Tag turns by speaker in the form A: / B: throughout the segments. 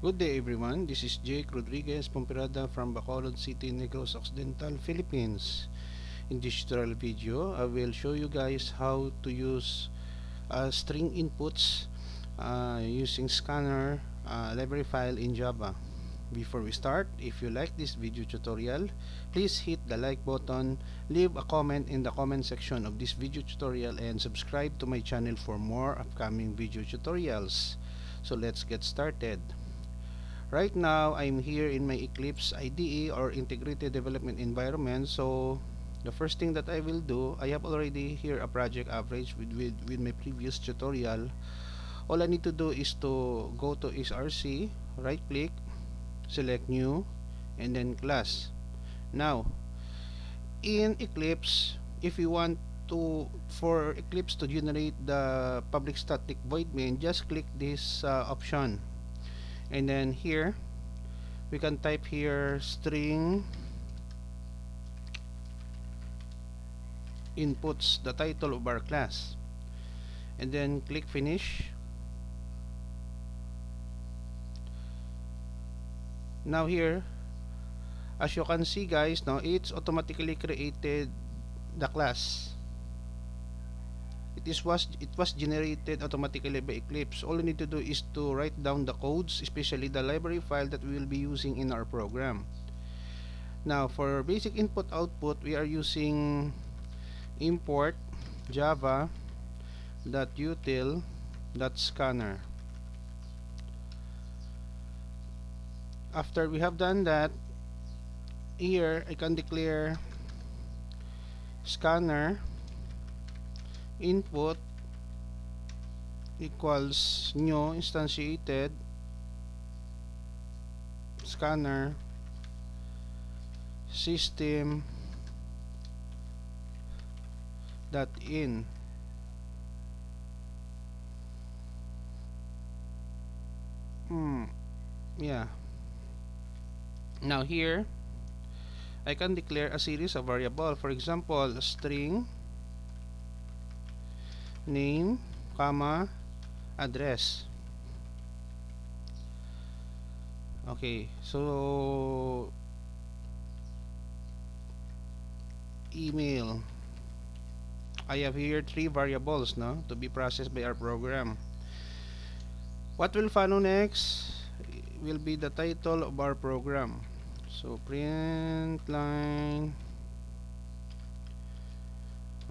A: Good day everyone, this is Jake Rodriguez Pomperada from Bacolod City, Negros Occidental Philippines. In this tutorial video, I will show you guys how to use string inputs using scanner library file in Java. Before we start, if you like this video tutorial, please hit the like button, leave a comment in the comment section of this video tutorial, and subscribe to my channel for more upcoming video tutorials. So let's get started. Right now, I'm here in my Eclipse IDE or Integrated Development Environment. So the first thing that I will do, I have already here a project average with my previous tutorial. All I need to do is to go to SRC, right click, select new, and then class. Now, in Eclipse, if you want for Eclipse to generate the public static void main, just click this option. And then here we can type here string inputs, the title of our class, and then click finish. Now here, as you can see guys, now it's automatically created the class. It was generated automatically by Eclipse. All you need to do is to write down the codes, especially the library file that we will be using in our program. Now for basic input output, we are using import java.util.scanner. After we have done that, here I can declare scanner input equals new instantiated scanner system dot in. Yeah. Now here I can declare a series of variable. For example, string name, comma, address. Okay, so email. I have here three variables now to be processed by our program. What will follow next will be the title of our program. So print line.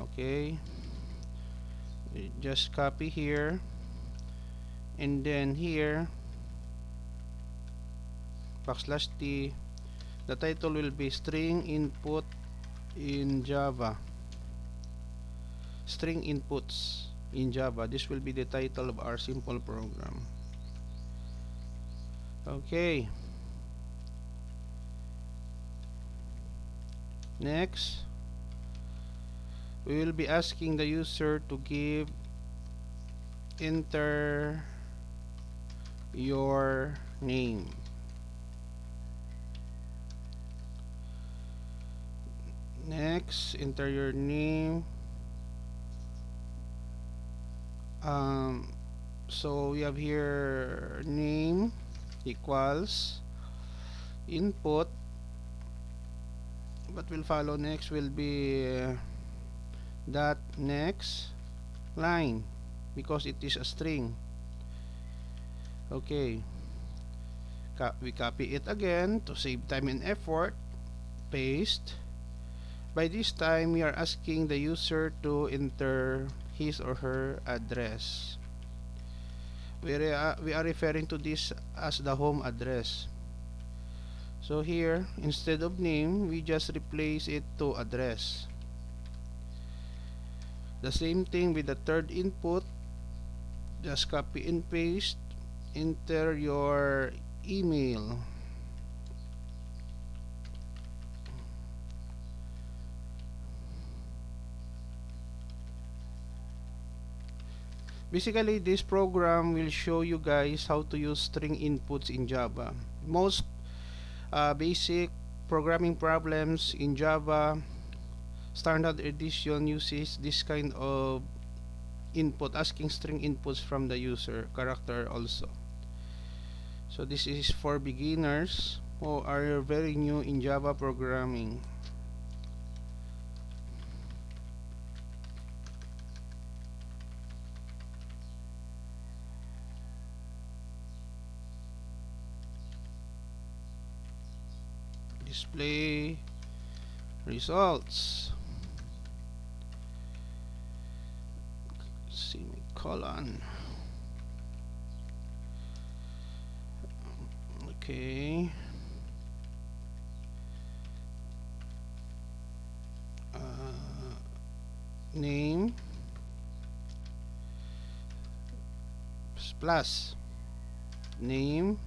A: Okay, just copy here, and then here \t, the title will be string input in Java, string inputs in Java. This will be the title of our simple program. Okay, next we will be asking the user to enter your name. Next, enter your name. So we have here name equals input. What will follow next will be dot next line, because it is a string. Okay, we copy it again to save time and effort, paste. By this time we are asking the user to enter his or her address. We are referring to this as the home address. So here, instead of name, we just replace it to address. The same thing with the third input. Just copy and paste, enter your email. Basically, this program will show you guys how to use string inputs in Java. Most basic programming problems in Java standard edition uses this kind of input, asking string inputs from the user character also. So So this is for beginners who are very new in Java programming. Display results. Semicolon. Okay. Name plus name.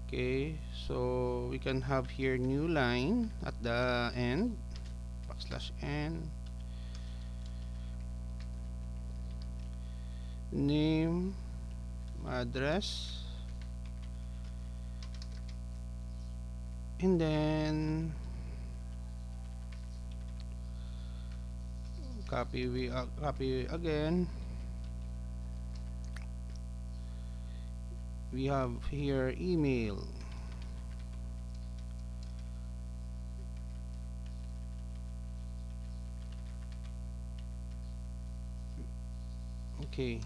A: Okay, so we can have here new line at the end, \n, name, address, and then copy again. We have here email. Okay,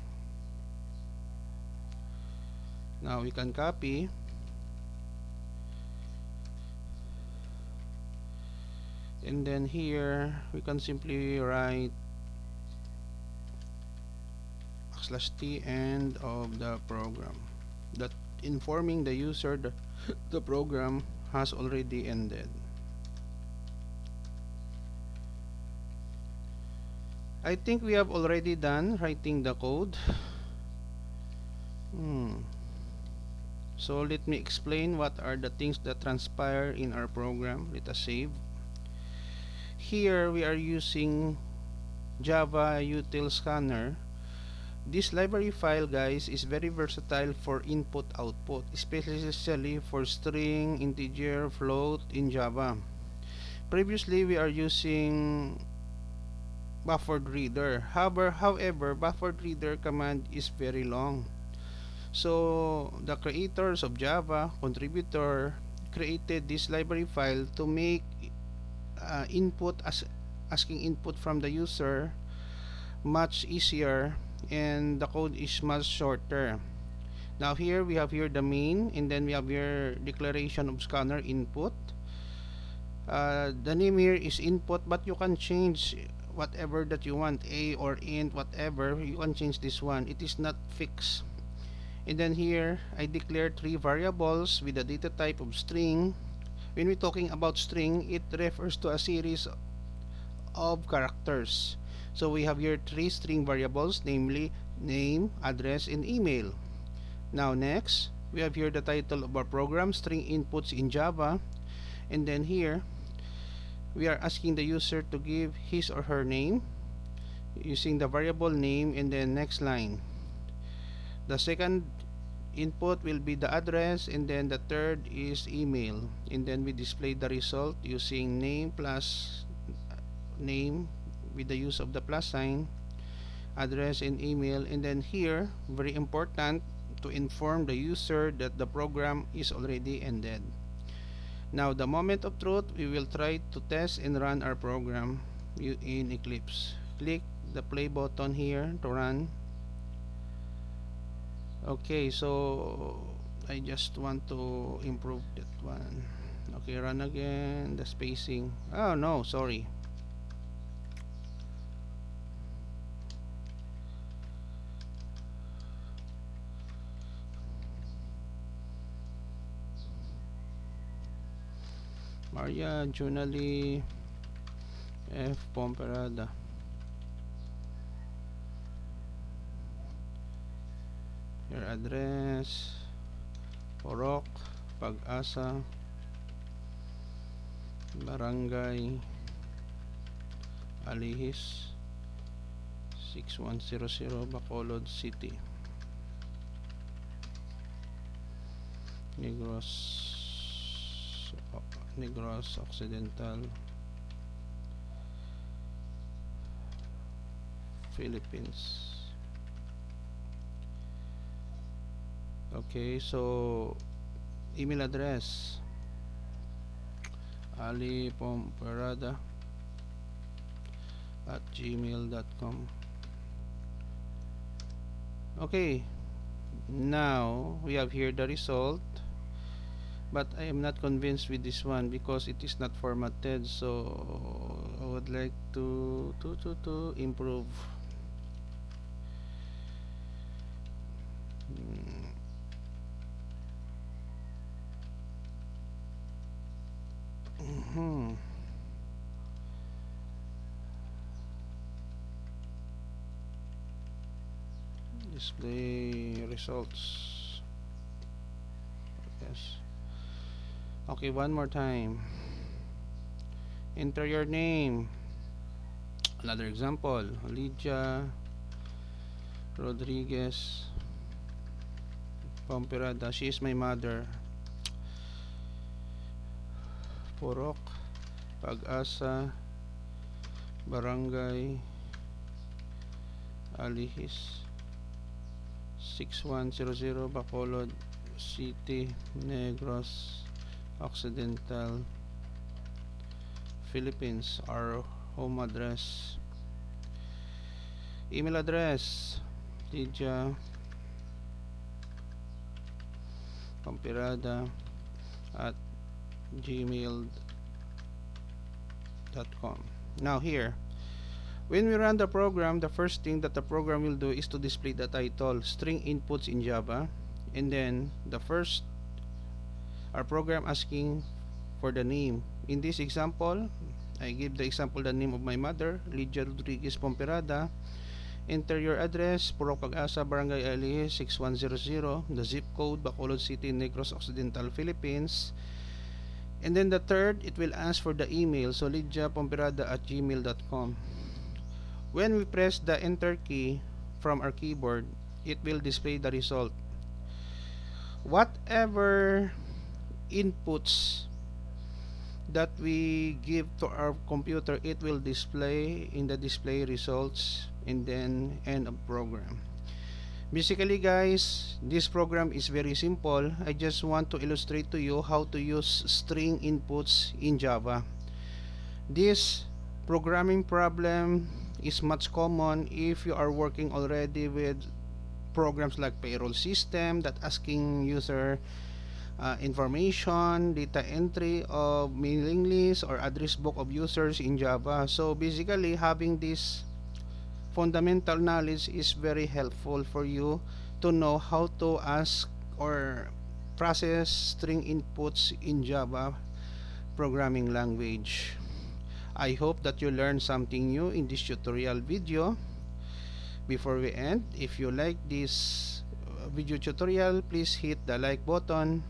A: now we can copy, and then here we can simply write \t end of the program, that informing the user that the program has already ended. I think we have already done writing the code. So let me explain what are the things that transpire in our program. Let us save. Here we are using Java util scanner. This library file, guys, is very versatile for input output, especially for string, integer, float in Java. Previously we are using buffered reader. However, buffered reader command is very long. So the creators of Java, contributor, created this library file to make asking input from the user much easier, and the code is much shorter. Now here we have here the main, and then we have here declaration of scanner input. The name here is input, but you can change whatever that you want, a or int, whatever you can change this one. It is not fixed. And then here I declare three variables with a data type of string. When we're talking about string, it refers to a series of characters. So we have here three string variables, namely name, address, and email. Now next, we have here the title of our program, string inputs in Java. And then here we are asking the user to give his or her name using the variable name, and then next line. The second input will be the address, and then the third is email, and then we display the result using name plus name with the use of the plus sign, address and email. And then here, very important, to inform the user that the program is already ended. Now the moment of truth, we will try to test and run our program in Eclipse. Click the play button here to run. Okay, so I just want to improve that one. Okay, run again. The spacing, oh no, sorry. Maria Junali F. Pomperada. Your address, Porok, Pag-asa, Barangay Alihis, 6100, Bacolod City, Negros Occidental Philippines. Okay, so email address alipomperada@gmail.com. Okay, now we have here the result, but I am not convinced with this one because it is not formatted, so I would like to improve. Mhm. Display results. Yes. Okay, one more time. Enter your name. Another example, Lydia Rodriguez Pomperada. She is my mother. Purok, Pag-asa, Barangay Alihis, 6100 Bacolod City, Negros Occidental Philippines. Our home address. Email address, Lydia Pomperada at gmail.com. Now here, when we run the program, the first thing that the program will do is to display the title, string inputs in Java, and then the first, our program asking for the name. In this example, I give the example the name of my mother, Lydia Rodriguez Pomperada. Enter your address, Purok Pag-asa, Barangay Ali, 6100, the zip code, Bacolod City, Negros Occidental, Philippines. And then the third, it will ask for the email, so lydiapomperada@gmail.com. When we press the enter key from our keyboard, it will display the result. Whatever inputs that we give to our computer, it will display in the display results and then end of program. Basically guys, this program is very simple. I just want to illustrate to you how to use string inputs in Java. This programming problem is much common if you are working already with programs like payroll system that asking user information, data entry of mailing list or address book of users in Java. So basically, having this fundamental knowledge is very helpful for you to know how to ask or process string inputs in Java programming language. I hope that you learned something new in this tutorial video. Before we end, if you like this video tutorial, please hit the like button,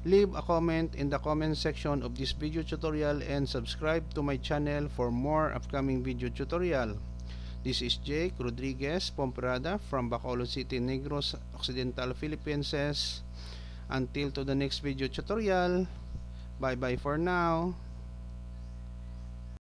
A: leave a comment in the comment section of this video tutorial, and subscribe to my channel for more upcoming video tutorial. This is Jake Rodriguez Pomperada from Bacolod City, Negros Occidental, Philippines. Until to the next video tutorial, bye bye for now.